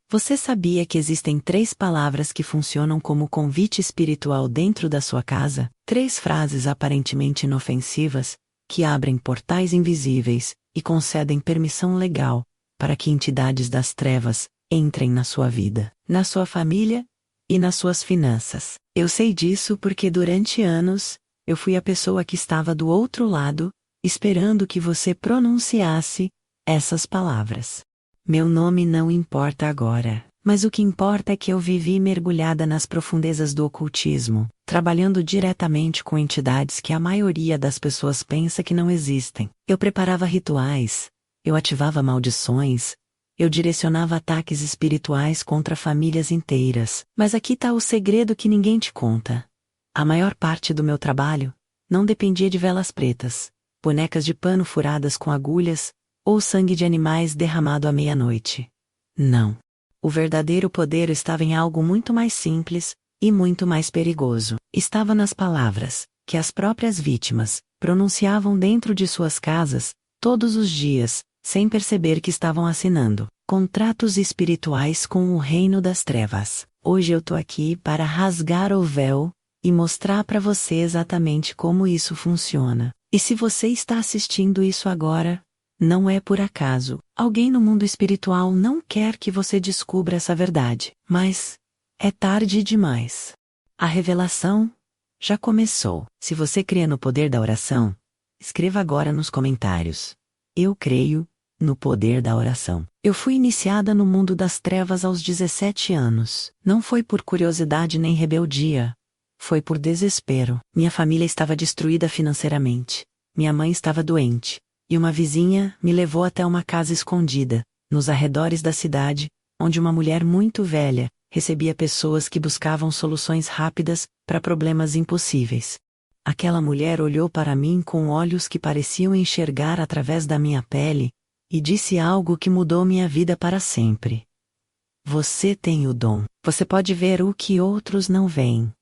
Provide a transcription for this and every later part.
Você sabia que existem 3 palavras que funcionam como convite espiritual dentro da sua casa? 3 frases aparentemente inofensivas, que abrem portais invisíveis e concedem permissão legal para que entidades das trevas entrem na sua vida, na sua família e nas suas finanças. Eu sei disso porque durante anos, eu fui a pessoa que estava do outro lado, esperando que você pronunciasse essas palavras. Meu nome não importa agora, mas o que importa é que eu vivi mergulhada nas profundezas do ocultismo, trabalhando diretamente com entidades que a maioria das pessoas pensa que não existem. Eu preparava rituais, eu ativava maldições, eu direcionava ataques espirituais contra famílias inteiras. Mas aqui está o segredo que ninguém te conta. A maior parte do meu trabalho não dependia de velas pretas, bonecas de pano furadas com agulhas, ou sangue de animais derramado à meia-noite. Não. O verdadeiro poder estava em algo muito mais simples e muito mais perigoso. Estava nas palavras que as próprias vítimas pronunciavam dentro de suas casas, todos os dias, sem perceber que estavam assinando contratos espirituais com o reino das trevas. Hoje eu tô aqui para rasgar o véu e mostrar para você exatamente como isso funciona. E se você está assistindo isso agora, não é por acaso. Alguém no mundo espiritual não quer que você descubra essa verdade. Mas é tarde demais. A revelação já começou. Se você crê no poder da oração, escreva agora nos comentários: eu creio no poder da oração. Eu fui iniciada no mundo das trevas aos 17 anos. Não foi por curiosidade nem rebeldia. Foi por desespero. Minha família estava destruída financeiramente. Minha mãe estava doente. E uma vizinha me levou até uma casa escondida, nos arredores da cidade, onde uma mulher muito velha recebia pessoas que buscavam soluções rápidas para problemas impossíveis. Aquela mulher olhou para mim com olhos que pareciam enxergar através da minha pele, e disse algo que mudou minha vida para sempre. Você tem o dom. Você pode ver o que outros não veem.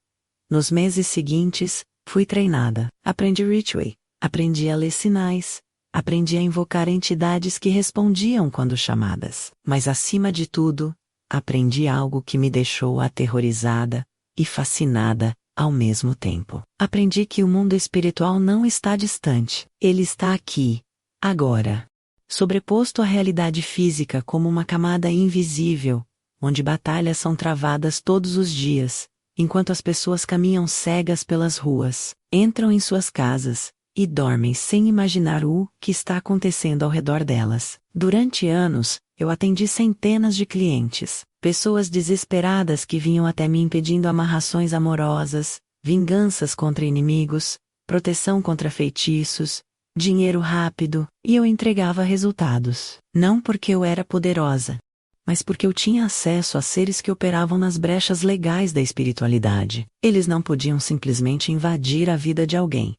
Nos meses seguintes, fui treinada. Aprendi ritual. Aprendi a ler sinais. Aprendi a invocar entidades que respondiam quando chamadas. Mas acima de tudo, aprendi algo que me deixou aterrorizada e fascinada ao mesmo tempo. Aprendi que o mundo espiritual não está distante. Ele está aqui, agora. Sobreposto à realidade física como uma camada invisível, onde batalhas são travadas todos os dias, enquanto as pessoas caminham cegas pelas ruas, entram em suas casas e dormem sem imaginar o que está acontecendo ao redor delas. Durante anos, eu atendi centenas de clientes, pessoas desesperadas que vinham até mim pedindo amarrações amorosas, vinganças contra inimigos, proteção contra feitiços, dinheiro rápido, e eu entregava resultados. Não porque eu era poderosa, mas porque eu tinha acesso a seres que operavam nas brechas legais da espiritualidade. Eles não podiam simplesmente invadir a vida de alguém.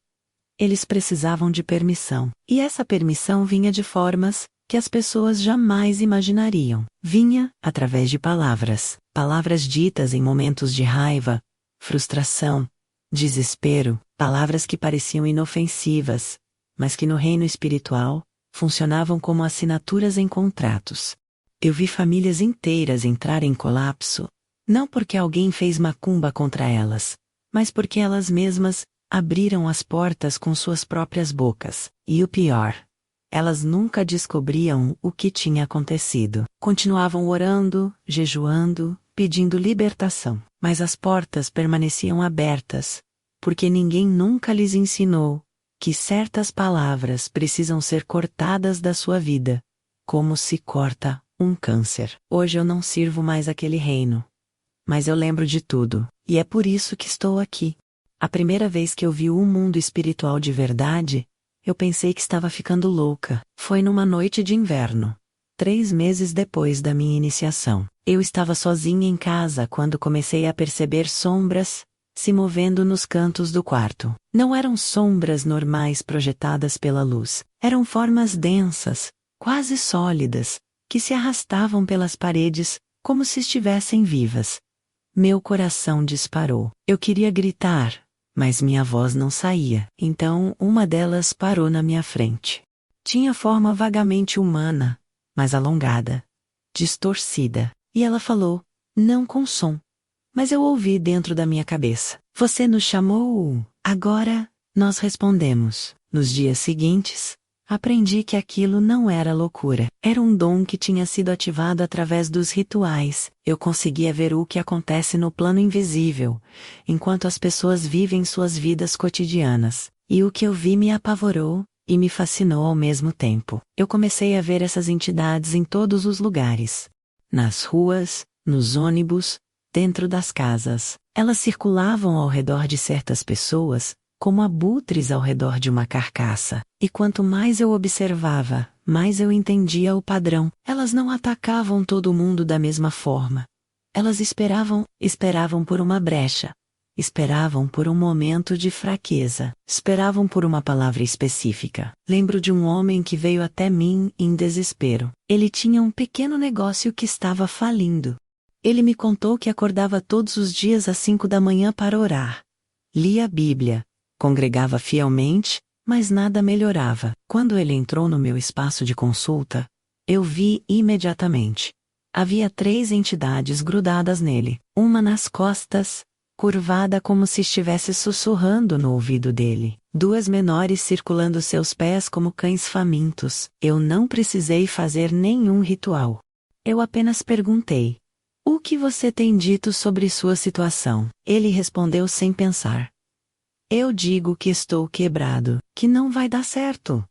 Eles precisavam de permissão. E essa permissão vinha de formas que as pessoas jamais imaginariam. Vinha através de palavras. Palavras ditas em momentos de raiva, frustração, desespero. Palavras que pareciam inofensivas, mas que no reino espiritual funcionavam como assinaturas em contratos. Eu vi famílias inteiras entrarem em colapso, não porque alguém fez macumba contra elas, mas porque elas mesmas abriram as portas com suas próprias bocas. E o pior, elas nunca descobriam o que tinha acontecido. Continuavam orando, jejuando, pedindo libertação. Mas as portas permaneciam abertas, porque ninguém nunca lhes ensinou que certas palavras precisam ser cortadas da sua vida, como se corta um câncer. Hoje eu não sirvo mais aquele reino, mas eu lembro de tudo, e é por isso que estou aqui. A primeira vez que eu vi um mundo espiritual de verdade, eu pensei que estava ficando louca. Foi numa noite de inverno, 3 meses depois da minha iniciação. Eu estava sozinha em casa quando comecei a perceber sombras se movendo nos cantos do quarto. Não eram sombras normais projetadas pela luz. Eram formas densas, quase sólidas, que se arrastavam pelas paredes como se estivessem vivas. Meu coração disparou. Eu queria gritar, mas minha voz não saía. Então uma delas parou na minha frente. Tinha forma vagamente humana, mas alongada, distorcida, E ela falou, não com som. Mas eu ouvi dentro da minha cabeça. Você nos chamou? Agora, nós respondemos. Nos dias seguintes, aprendi que aquilo não era loucura. Era um dom que tinha sido ativado através dos rituais. Eu conseguia ver o que acontece no plano invisível, enquanto as pessoas vivem suas vidas cotidianas. E o que eu vi me apavorou e me fascinou ao mesmo tempo. Eu comecei a ver essas entidades em todos os lugares. Nas ruas, nos ônibus, dentro das casas. Elas circulavam ao redor de certas pessoas, como abutres ao redor de uma carcaça. E quanto mais eu observava, mais eu entendia o padrão. Elas não atacavam todo mundo da mesma forma. Elas esperavam por uma brecha. Esperavam por um momento de fraqueza. Esperavam por uma palavra específica. Lembro de um homem que veio até mim em desespero. Ele tinha um pequeno negócio que estava falindo. Ele me contou que acordava todos os dias às 5 da manhã para orar. Lia a Bíblia. Congregava fielmente, mas nada melhorava. Quando ele entrou no meu espaço de consulta, eu vi imediatamente. Havia 3 entidades grudadas nele. Uma nas costas, curvada como se estivesse sussurrando no ouvido dele. 2 menores circulando seus pés como cães famintos. Eu não precisei fazer nenhum ritual. Eu apenas perguntei. O que você tem dito sobre sua situação? Ele respondeu sem pensar. Eu digo que estou quebrado, que não vai dar certo.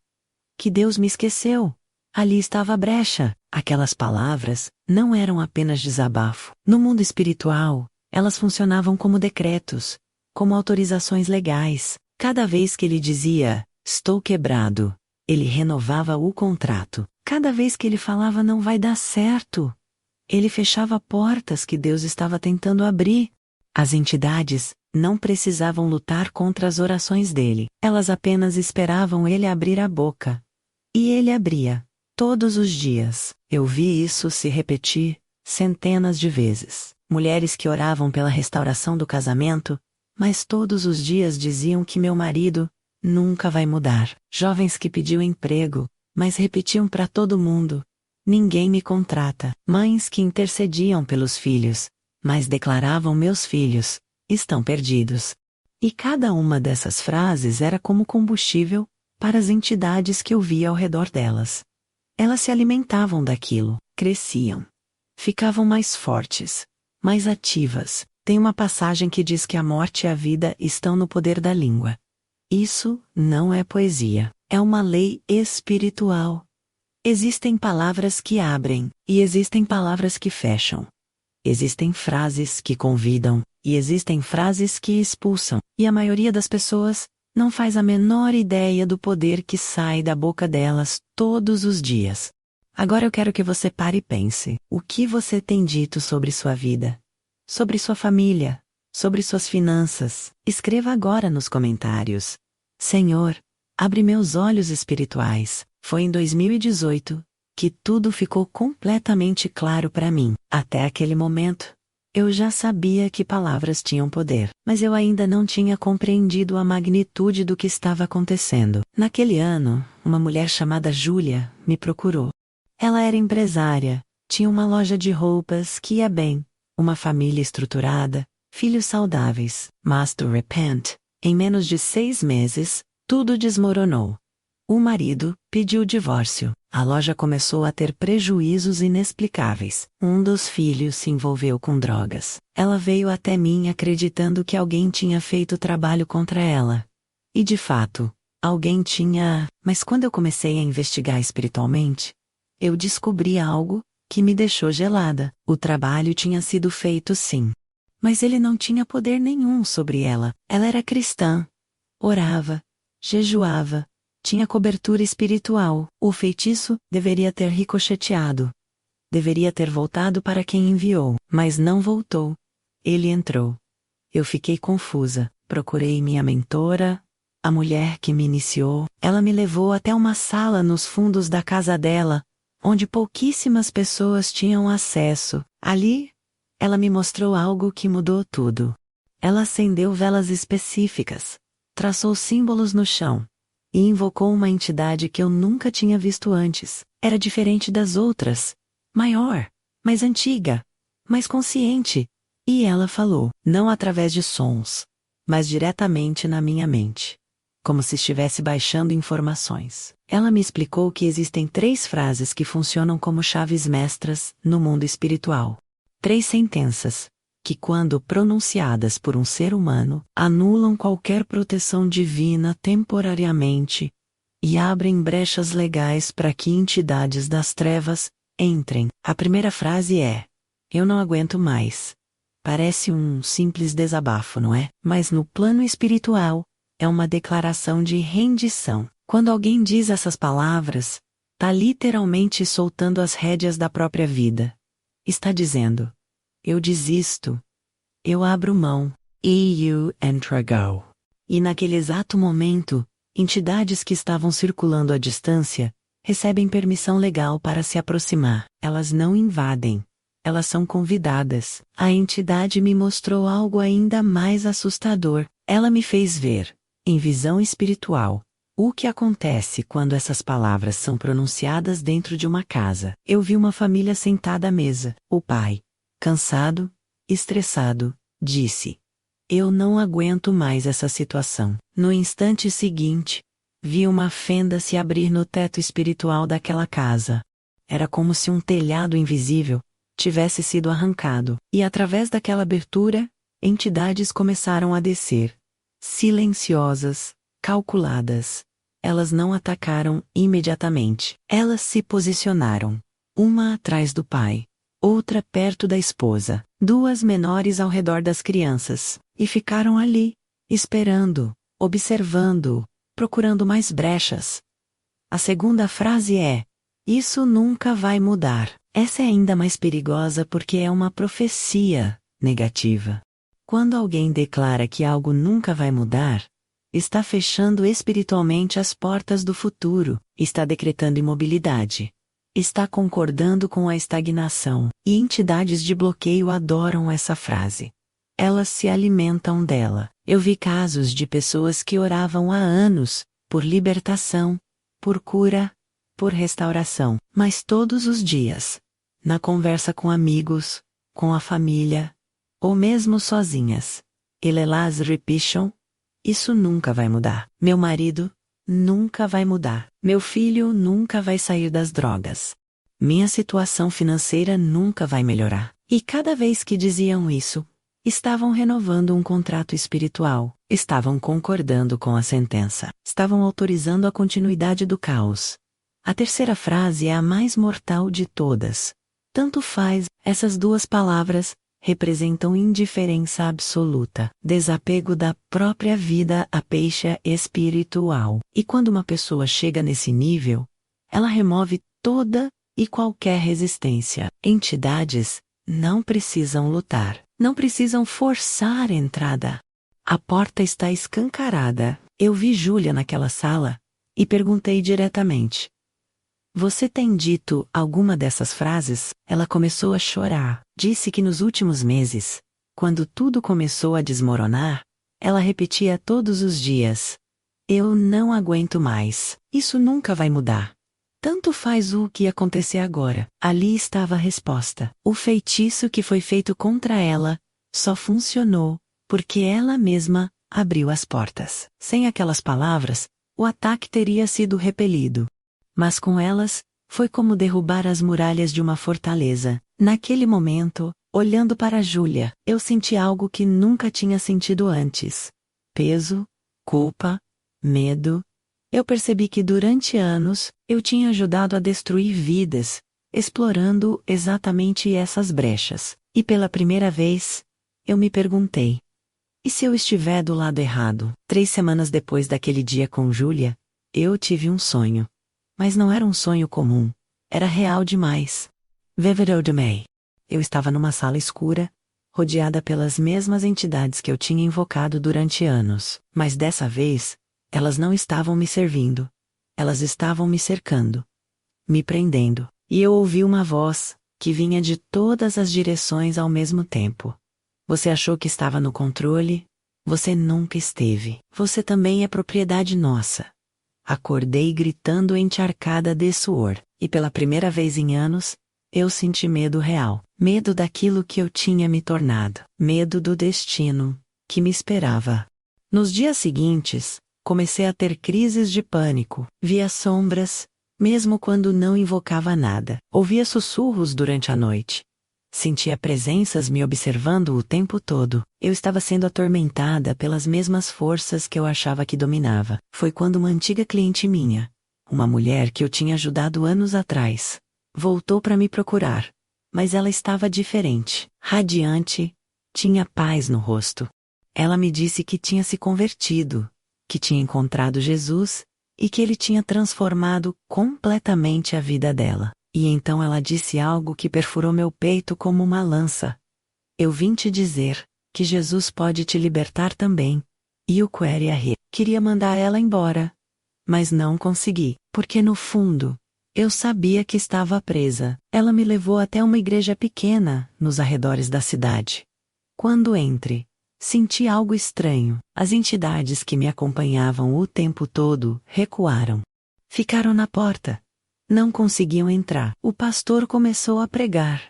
Que Deus me esqueceu. Ali estava a brecha. Aquelas palavras não eram apenas desabafo. No mundo espiritual, elas funcionavam como decretos, como autorizações legais. Cada vez que ele dizia, estou quebrado, ele renovava o contrato. Cada vez que ele falava não vai dar certo, ele fechava portas que Deus estava tentando abrir. As entidades não precisavam lutar contra as orações dele. Elas apenas esperavam ele abrir a boca. E ele abria. Todos os dias. Eu vi isso se repetir centenas de vezes. Mulheres que oravam pela restauração do casamento, mas todos os dias diziam que meu marido nunca vai mudar. Jovens que pediam emprego, mas repetiam para todo mundo. Ninguém me contrata. Mães que intercediam pelos filhos, mas declaravam meus filhos estão perdidos. E cada uma dessas frases era como combustível para as entidades que eu via ao redor delas. Elas se alimentavam daquilo, cresciam. Ficavam mais fortes, mais ativas. Tem uma passagem que diz que a morte e a vida estão no poder da língua. Isso não é poesia, é uma lei espiritual. Existem palavras que abrem, e existem palavras que fecham. Existem frases que convidam, e existem frases que expulsam. E a maioria das pessoas não faz a menor ideia do poder que sai da boca delas todos os dias. Agora eu quero que você pare e pense. O que você tem dito sobre sua vida? Sobre sua família? Sobre suas finanças? Escreva agora nos comentários. Senhor, abre meus olhos espirituais. Foi em 2018 que tudo ficou completamente claro para mim. Até aquele momento, eu já sabia que palavras tinham poder, mas eu ainda não tinha compreendido a magnitude do que estava acontecendo. Naquele ano, uma mulher chamada Júlia me procurou. Ela era empresária, tinha uma loja de roupas que ia bem, uma família estruturada, filhos saudáveis, mas de repente, em menos de 6 meses, tudo desmoronou. O marido pediu o divórcio. A loja começou a ter prejuízos inexplicáveis. Um dos filhos se envolveu com drogas. Ela veio até mim acreditando que alguém tinha feito trabalho contra ela. E de fato, alguém tinha... Mas quando eu comecei a investigar espiritualmente, eu descobri algo que me deixou gelada. O trabalho tinha sido feito sim. Mas ele não tinha poder nenhum sobre ela. Ela era cristã. Orava. Jejuava. Tinha cobertura espiritual. O feitiço deveria ter ricocheteado. Deveria ter voltado para quem enviou, mas não voltou. Ele entrou. Eu fiquei confusa. Procurei minha mentora, a mulher que me iniciou. Ela me levou até uma sala nos fundos da casa dela, onde pouquíssimas pessoas tinham acesso. Ali, ela me mostrou algo que mudou tudo. Ela acendeu velas específicas, traçou símbolos no chão e invocou uma entidade que eu nunca tinha visto antes. Era diferente das outras, maior, mais antiga. mais consciente. E ela falou, não através de sons, mas diretamente na minha mente, como se estivesse baixando informações. Ela me explicou que existem 3 frases que funcionam como chaves mestras no mundo espiritual. 3 sentenças, que quando pronunciadas por um ser humano, anulam qualquer proteção divina temporariamente e abrem brechas legais para que entidades das trevas entrem. A primeira frase é: eu não aguento mais. Parece um simples desabafo, não é? Mas no plano espiritual, é uma declaração de rendição. Quando alguém diz essas palavras, está literalmente soltando as rédeas da própria vida. Está dizendo: eu desisto, eu abro mão, e you entrego. E naquele exato momento, entidades que estavam circulando à distância recebem permissão legal para se aproximar. Elas não invadem. Elas são convidadas. A entidade me mostrou algo ainda mais assustador. Ela me fez ver, em visão espiritual, o que acontece quando essas palavras são pronunciadas dentro de uma casa. Eu vi uma família sentada à mesa. O pai, cansado, estressado, disse: eu não aguento mais essa situação. No instante seguinte, vi uma fenda se abrir no teto espiritual daquela casa. Era como se um telhado invisível tivesse sido arrancado, e através daquela abertura, entidades começaram a descer. Silenciosas, calculadas. Elas não atacaram imediatamente. Elas se posicionaram, uma atrás do pai, outra perto da esposa, 2 menores ao redor das crianças, e ficaram ali, esperando, observando, procurando mais brechas. A segunda frase é: isso nunca vai mudar. Essa é ainda mais perigosa porque é uma profecia negativa. Quando alguém declara que algo nunca vai mudar, está fechando espiritualmente as portas do futuro, está decretando imobilidade, está concordando com a estagnação, e entidades de bloqueio adoram essa frase. Elas se alimentam dela. Eu vi casos de pessoas que oravam há anos, por libertação, por cura, por restauração, mas todos os dias, na conversa com amigos, com a família, ou mesmo sozinhas, elas repitam: isso nunca vai mudar. Meu marido nunca vai mudar. Meu filho nunca vai sair das drogas. Minha situação financeira nunca vai melhorar. E cada vez que diziam isso, estavam renovando um contrato espiritual, estavam concordando com a sentença, estavam autorizando a continuidade do caos. A terceira frase é a mais mortal de todas. Tanto faz, essas 2 palavras representam indiferença absoluta, desapego da própria vida à peixe espiritual. E quando uma pessoa chega nesse nível, ela remove toda e qualquer resistência. Entidades não precisam lutar, não precisam forçar a entrada. A porta está escancarada. Eu vi Júlia naquela sala e perguntei diretamente: você tem dito alguma dessas frases? Ela começou a chorar. Disse que nos últimos meses, quando tudo começou a desmoronar, ela repetia todos os dias: eu não aguento mais. Isso nunca vai mudar. Tanto faz o que acontecer agora. Ali estava a resposta. O feitiço que foi feito contra ela só funcionou porque ela mesma abriu as portas. Sem aquelas palavras, o ataque teria sido repelido. Mas com elas, foi como derrubar as muralhas de uma fortaleza. Naquele momento, olhando para Júlia, eu senti algo que nunca tinha sentido antes: peso, culpa, medo. Eu percebi que durante anos, eu tinha ajudado a destruir vidas, explorando exatamente essas brechas. E pela primeira vez, eu me perguntei: e se eu estiver do lado errado? 3 semanas depois daquele dia com Júlia, eu tive um sonho. Mas não era um sonho comum. Era real demais. Vividou demais. Eu estava numa sala escura, rodeada pelas mesmas entidades que eu tinha invocado durante anos. Mas dessa vez, elas não estavam me servindo. Elas estavam me cercando, me prendendo. E eu ouvi uma voz, que vinha de todas as direções ao mesmo tempo. Você achou que estava no controle? Você nunca esteve. Você também é propriedade nossa. Acordei gritando encharcada de suor, e pela primeira vez em anos, eu senti medo real. Medo daquilo que eu tinha me tornado. Medo do destino que me esperava. Nos dias seguintes, comecei a ter crises de pânico. Via sombras, mesmo quando não invocava nada. Ouvia sussurros durante a noite. Sentia presenças me observando o tempo todo. Eu estava sendo atormentada pelas mesmas forças que eu achava que dominava. Foi quando uma antiga cliente minha, uma mulher que eu tinha ajudado anos atrás, voltou para me procurar. Mas ela estava diferente, radiante, tinha paz no rosto. Ela me disse que tinha se convertido, que tinha encontrado Jesus, e que ele tinha transformado completamente a vida dela. E então ela disse algo que perfurou meu peito como uma lança. Eu vim te dizer que Jesus pode te libertar também. E o queria rir. Queria mandar ela embora. Mas não consegui, porque no fundo, eu sabia que estava presa. Ela me levou até uma igreja pequena, nos arredores da cidade. Quando senti algo estranho. As entidades que me acompanhavam o tempo todo recuaram. Ficaram na porta. Não conseguiam entrar. O pastor começou a pregar.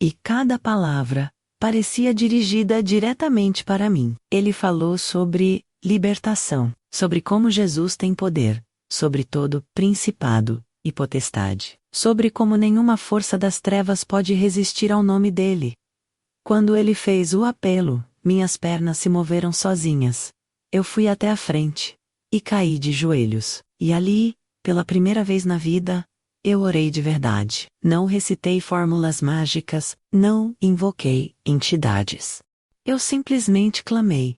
E cada palavra parecia dirigida diretamente para mim. Ele falou sobre libertação, sobre como Jesus tem poder, sobre todo principado e potestade, sobre como nenhuma força das trevas pode resistir ao nome dele. Quando ele fez o apelo, minhas pernas se moveram sozinhas. Eu fui até a frente e caí de joelhos. E ali, pela primeira vez na vida, eu orei de verdade. Não recitei fórmulas mágicas, não invoquei entidades. Eu simplesmente clamei: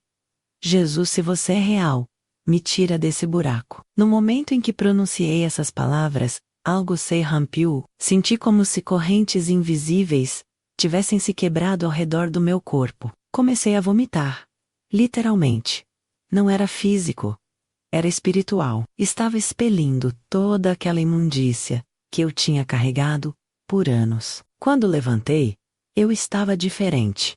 Jesus, se você é real, me tira desse buraco. No momento em que pronunciei essas palavras, algo se rompiu. Senti como se correntes invisíveis tivessem se quebrado ao redor do meu corpo. Comecei a vomitar. Literalmente. Não era físico. Era espiritual. Estava expelindo toda aquela imundícia que eu tinha carregado por anos. Quando levantei, eu estava diferente.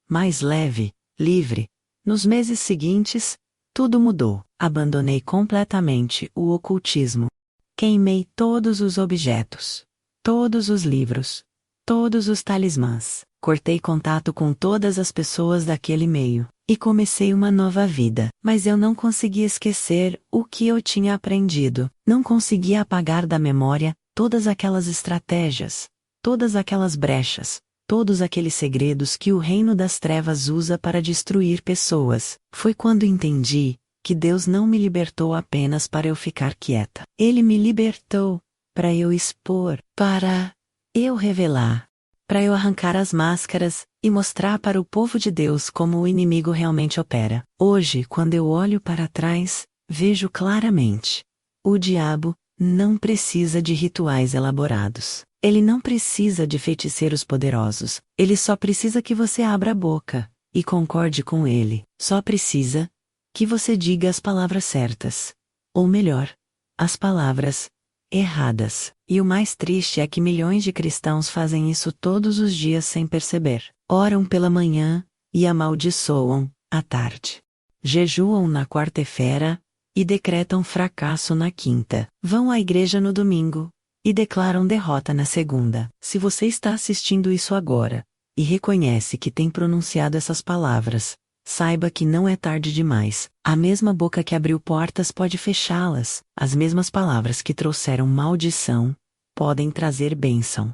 Mais leve, livre. Nos meses seguintes, tudo mudou. Abandonei completamente o ocultismo. Queimei todos os objetos, todos os livros, todos os talismãs. Cortei contato com todas as pessoas daquele meio. E comecei uma nova vida. Mas eu não conseguia esquecer o que eu tinha aprendido. Não conseguia apagar da memória todas aquelas estratégias, todas aquelas brechas, todos aqueles segredos que o reino das trevas usa para destruir pessoas. Foi quando entendi que Deus não me libertou apenas para eu ficar quieta. Ele me libertou para eu expor, para eu revelar, para eu arrancar as máscaras e mostrar para o povo de Deus como o inimigo realmente opera. Hoje, quando eu olho para trás, vejo claramente. O diabo não precisa de rituais elaborados. Ele não precisa de feiticeiros poderosos. Ele só precisa que você abra a boca e concorde com ele. Só precisa que você diga as palavras certas. Ou melhor, as palavras erradas. E o mais triste é que milhões de cristãos fazem isso todos os dias sem perceber. Oram pela manhã e amaldiçoam à tarde. Jejuam na quarta-feira e decretam fracasso na quinta. Vão à igreja no domingo e declaram derrota na segunda. Se você está assistindo isso agora e reconhece que tem pronunciado essas palavras, saiba que não é tarde demais. A mesma boca que abriu portas pode fechá-las. As mesmas palavras que trouxeram maldição podem trazer bênção.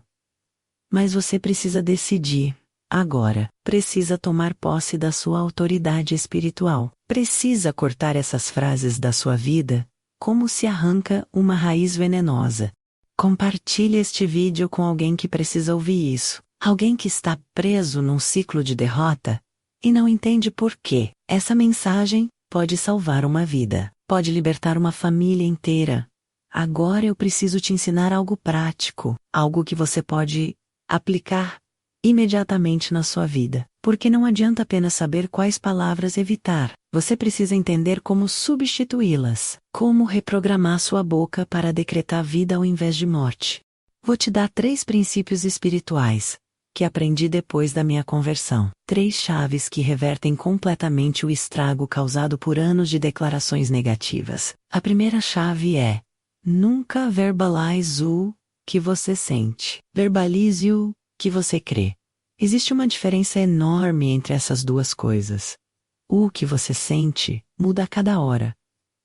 Mas você precisa decidir. Agora, precisa tomar posse da sua autoridade espiritual. Precisa cortar essas frases da sua vida, como se arranca uma raiz venenosa. Compartilhe este vídeo com alguém que precisa ouvir isso. Alguém que está preso num ciclo de derrota e não entende por quê. Essa mensagem pode salvar uma vida, pode libertar uma família inteira. Agora eu preciso te ensinar algo prático, algo que você pode aplicar imediatamente na sua vida. Porque não adianta apenas saber quais palavras evitar, você precisa entender como substituí-las, como reprogramar sua boca para decretar vida ao invés de morte. Vou te dar 3 princípios espirituais que aprendi depois da minha conversão. 3 chaves que revertem completamente o estrago causado por anos de declarações negativas. A primeira chave é: nunca verbalize o que você sente. Verbalize o que você crê. Existe uma diferença enorme entre essas duas coisas. O que você sente muda a cada hora.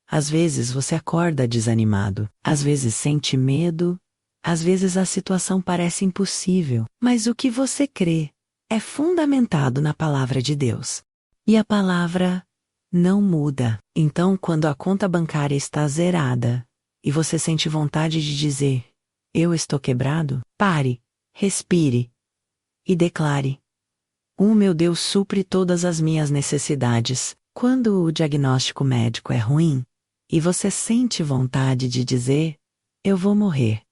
Às vezes você acorda desanimado, às vezes sente medo, às vezes a situação parece impossível, mas o que você crê é fundamentado na palavra de Deus. E a palavra não muda. Então, quando a conta bancária está zerada e você sente vontade de dizer: "Eu estou quebrado", pare, respire e declare: "O meu Deus supre todas as minhas necessidades." Quando o diagnóstico médico é ruim e você sente vontade de dizer: "Eu vou morrer",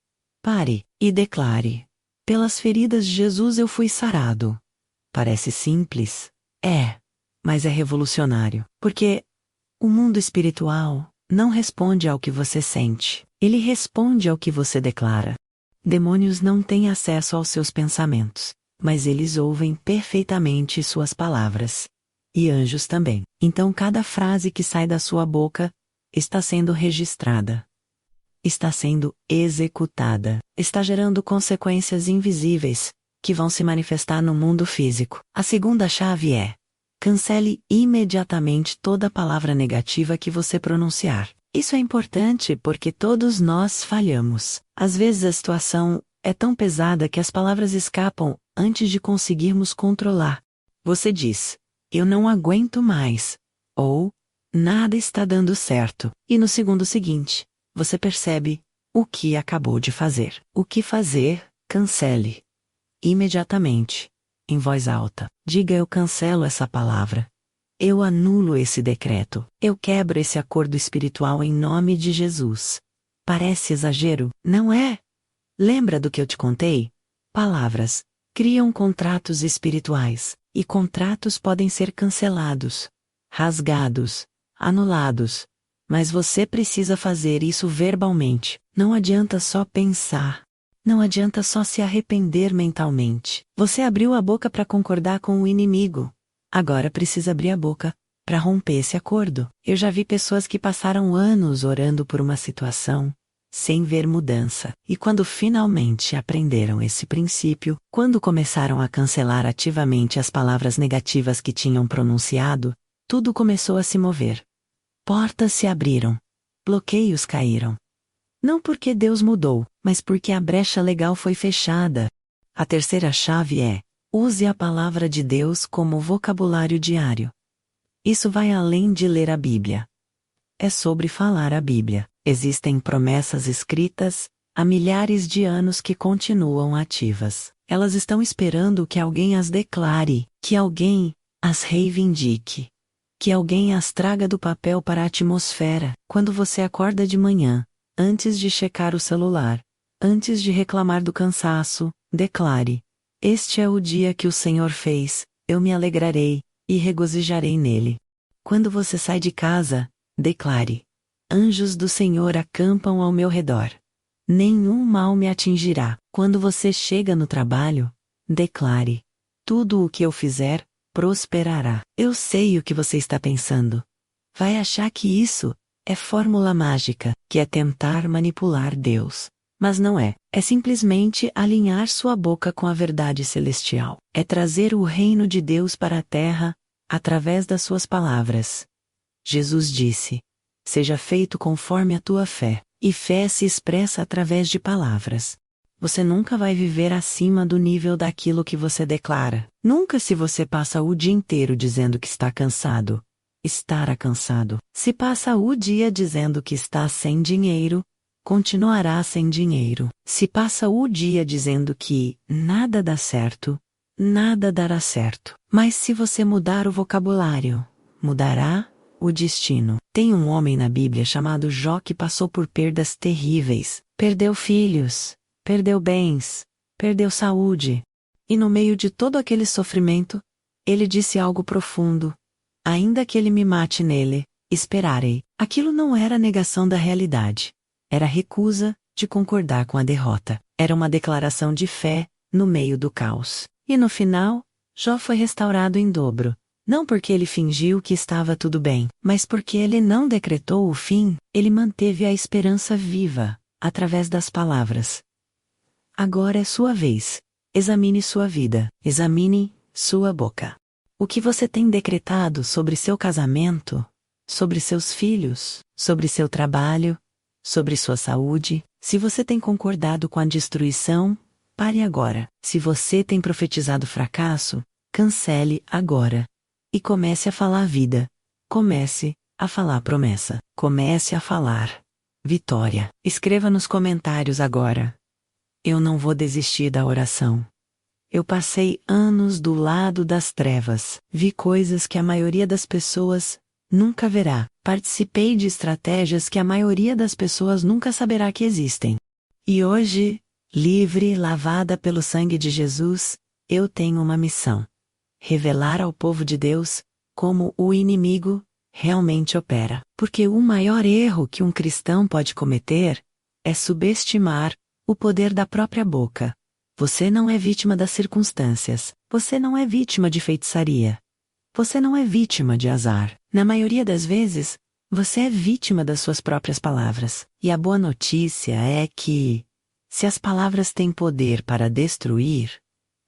pare e declare: "Pelas feridas de Jesus eu fui sarado." Parece simples? É, mas é revolucionário, porque o mundo espiritual não responde ao que você sente, ele responde ao que você declara. Demônios não têm acesso aos seus pensamentos, mas eles ouvem perfeitamente suas palavras. E anjos também. Então cada frase que sai da sua boca está sendo registrada. Está sendo executada. Está gerando consequências invisíveis, que vão se manifestar no mundo físico. A segunda chave é: cancele imediatamente toda palavra negativa que você pronunciar. Isso é importante porque todos nós falhamos. Às vezes a situação é tão pesada que as palavras escapam antes de conseguirmos controlar. Você diz: "Eu não aguento mais", ou "Nada está dando certo", e no segundo seguinte, você percebe o que acabou de fazer. O que fazer? Cancele. Imediatamente. Em voz alta. Diga: "Eu cancelo essa palavra. Eu anulo esse decreto. Eu quebro esse acordo espiritual em nome de Jesus." Parece exagero, não é? Lembra do que eu te contei? Palavras criam contratos espirituais, e contratos podem ser cancelados, rasgados, anulados. Mas você precisa fazer isso verbalmente. Não adianta só pensar. Não adianta só se arrepender mentalmente. Você abriu a boca para concordar com o inimigo. Agora precisa abrir a boca para romper esse acordo. Eu já vi pessoas que passaram anos orando por uma situação sem ver mudança. E quando finalmente aprenderam esse princípio, quando começaram a cancelar ativamente as palavras negativas que tinham pronunciado, tudo começou a se mover. Portas se abriram. Bloqueios caíram. Não porque Deus mudou, mas porque a brecha legal foi fechada. A terceira chave é: use a palavra de Deus como vocabulário diário. Isso vai além de ler a Bíblia. É sobre falar a Bíblia. Existem promessas escritas há milhares de anos que continuam ativas. Elas estão esperando que alguém as declare, que alguém as reivindique, que alguém as traga do papel para a atmosfera. Quando você acorda de manhã, antes de checar o celular, antes de reclamar do cansaço, declare: "Este é o dia que o Senhor fez, eu me alegrarei e regozijarei nele." Quando você sai de casa, declare: "Anjos do Senhor acampam ao meu redor. Nenhum mal me atingirá." Quando você chega no trabalho, declare: "Tudo o que eu fizer, prosperará." Eu sei o que você está pensando. Vai achar que isso é fórmula mágica, que é tentar manipular Deus. Mas não é. É simplesmente alinhar sua boca com a verdade celestial. É trazer o reino de Deus para a terra, através das suas palavras. Jesus disse: "Seja feito conforme a tua fé." E fé se expressa através de palavras. Você nunca vai viver acima do nível daquilo que você declara. Nunca, se você passa o dia inteiro dizendo que está cansado. Estará cansado. Se passa o dia dizendo que está sem dinheiro, continuará sem dinheiro. Se passa o dia dizendo que nada dá certo, nada dará certo. Mas se você mudar o vocabulário, mudará o destino. Tem um homem na Bíblia chamado Jó que passou por perdas terríveis. Perdeu filhos, perdeu bens, perdeu saúde. E no meio de todo aquele sofrimento, ele disse algo profundo: "Ainda que ele me mate nele, esperarei." Aquilo não era negação da realidade. Era recusa de concordar com a derrota. Era uma declaração de fé no meio do caos. E no final, Jó foi restaurado em dobro. Não porque ele fingiu que estava tudo bem, mas porque ele não decretou o fim, ele manteve a esperança viva, através das palavras. Agora é sua vez. Examine sua vida. Examine sua boca. O que você tem decretado sobre seu casamento, sobre seus filhos, sobre seu trabalho, sobre sua saúde? Se você tem concordado com a destruição, pare agora. Se você tem profetizado fracasso, cancele agora. E comece a falar vida. Comece a falar promessa. Comece a falar vitória. Escreva nos comentários agora. Eu não vou desistir da oração. Eu passei anos do lado das trevas. Vi coisas que a maioria das pessoas nunca verá. Participei de estratégias que a maioria das pessoas nunca saberá que existem. E hoje, livre, lavada pelo sangue de Jesus, eu tenho uma missão: revelar ao povo de Deus como o inimigo realmente opera. Porque o maior erro que um cristão pode cometer é subestimar o poder da própria boca. Você não é vítima das circunstâncias. Você não é vítima de feitiçaria. Você não é vítima de azar. Na maioria das vezes, você é vítima das suas próprias palavras. E a boa notícia é que, se as palavras têm poder para destruir,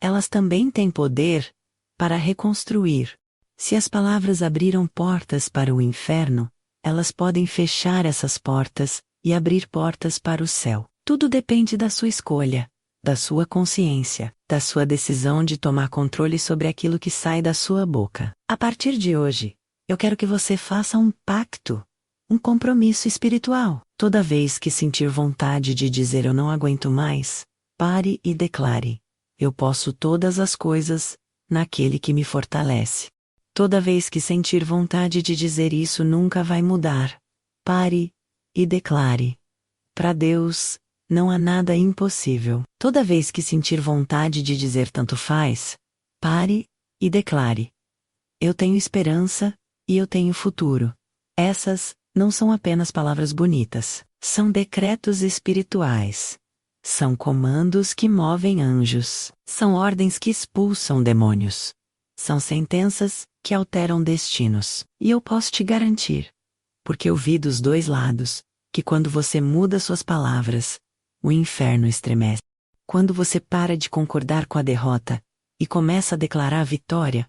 elas também têm poder para reconstruir. Se as palavras abriram portas para o inferno, elas podem fechar essas portas e abrir portas para o céu. Tudo depende da sua escolha, da sua consciência, da sua decisão de tomar controle sobre aquilo que sai da sua boca. A partir de hoje, eu quero que você faça um pacto, um compromisso espiritual. Toda vez que sentir vontade de dizer eu não aguento mais, pare e declare: eu posso todas as coisas naquele que me fortalece. Toda vez que sentir vontade de dizer isso nunca vai mudar, pare e declare: para Deus não há nada impossível. Toda vez que sentir vontade de dizer tanto faz, pare e declare: eu tenho esperança e eu tenho futuro. Essas não são apenas palavras bonitas, são decretos espirituais. São comandos que movem anjos. São ordens que expulsam demônios. São sentenças que alteram destinos. E eu posso te garantir, porque eu vi dos dois lados, que quando você muda suas palavras, o inferno estremece. Quando você para de concordar com a derrota e começa a declarar a vitória,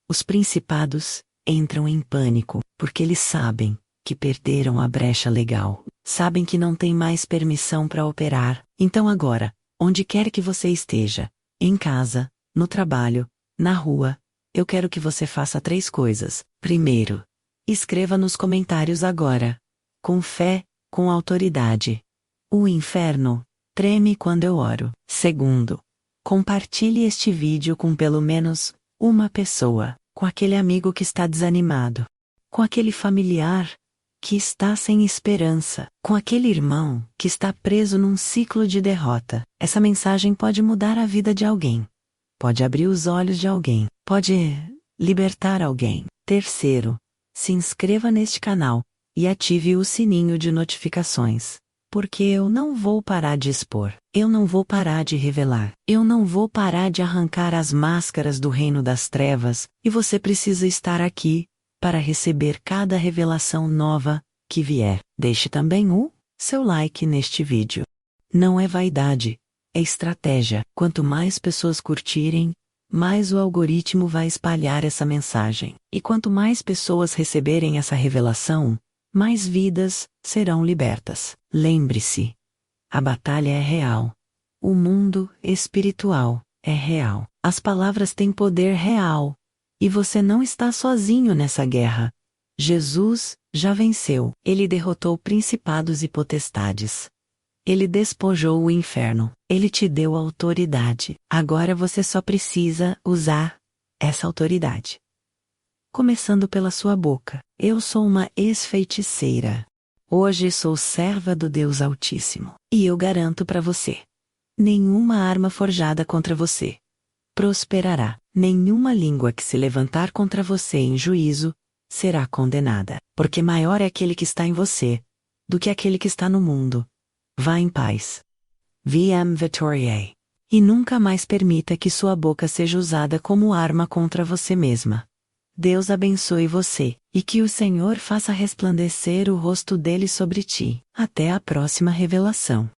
os principados entram em pânico, porque eles sabem que perderam a brecha legal. Sabem que não tem mais permissão para operar. Então agora, onde quer que você esteja, em casa, no trabalho, na rua, eu quero que você faça 3 coisas. Primeiro, escreva nos comentários agora, com fé, com autoridade: o inferno treme quando eu oro. Segundo, compartilhe este vídeo com pelo menos uma pessoa, com aquele amigo que está desanimado, com aquele familiar que está sem esperança, com aquele irmão que está preso num ciclo de derrota. Essa mensagem pode mudar a vida de alguém, pode abrir os olhos de alguém, pode libertar alguém. Terceiro, se inscreva neste canal e ative o sininho de notificações, porque eu não vou parar de expor, eu não vou parar de revelar, eu não vou parar de arrancar as máscaras do reino das trevas, e você precisa estar aqui para receber cada revelação nova que vier. Deixe também o seu like neste vídeo. Não é vaidade, é estratégia. Quanto mais pessoas curtirem, mais o algoritmo vai espalhar essa mensagem. E quanto mais pessoas receberem essa revelação, mais vidas serão libertas. Lembre-se, a batalha é real. O mundo espiritual é real. As palavras têm poder real. E você não está sozinho nessa guerra. Jesus já venceu. Ele derrotou principados e potestades. Ele despojou o inferno. Ele te deu autoridade. Agora você só precisa usar essa autoridade. Começando pela sua boca. Eu sou uma ex-feiticeira. Hoje sou serva do Deus Altíssimo. E eu garanto para você: nenhuma arma forjada contra você prosperará. Nenhuma língua que se levantar contra você em juízo será condenada. Porque maior é aquele que está em você do que aquele que está no mundo. Vá em paz. VM Victoriae. E nunca mais permita que sua boca seja usada como arma contra você mesma. Deus abençoe você, e que o Senhor faça resplandecer o rosto dele sobre ti. Até a próxima revelação.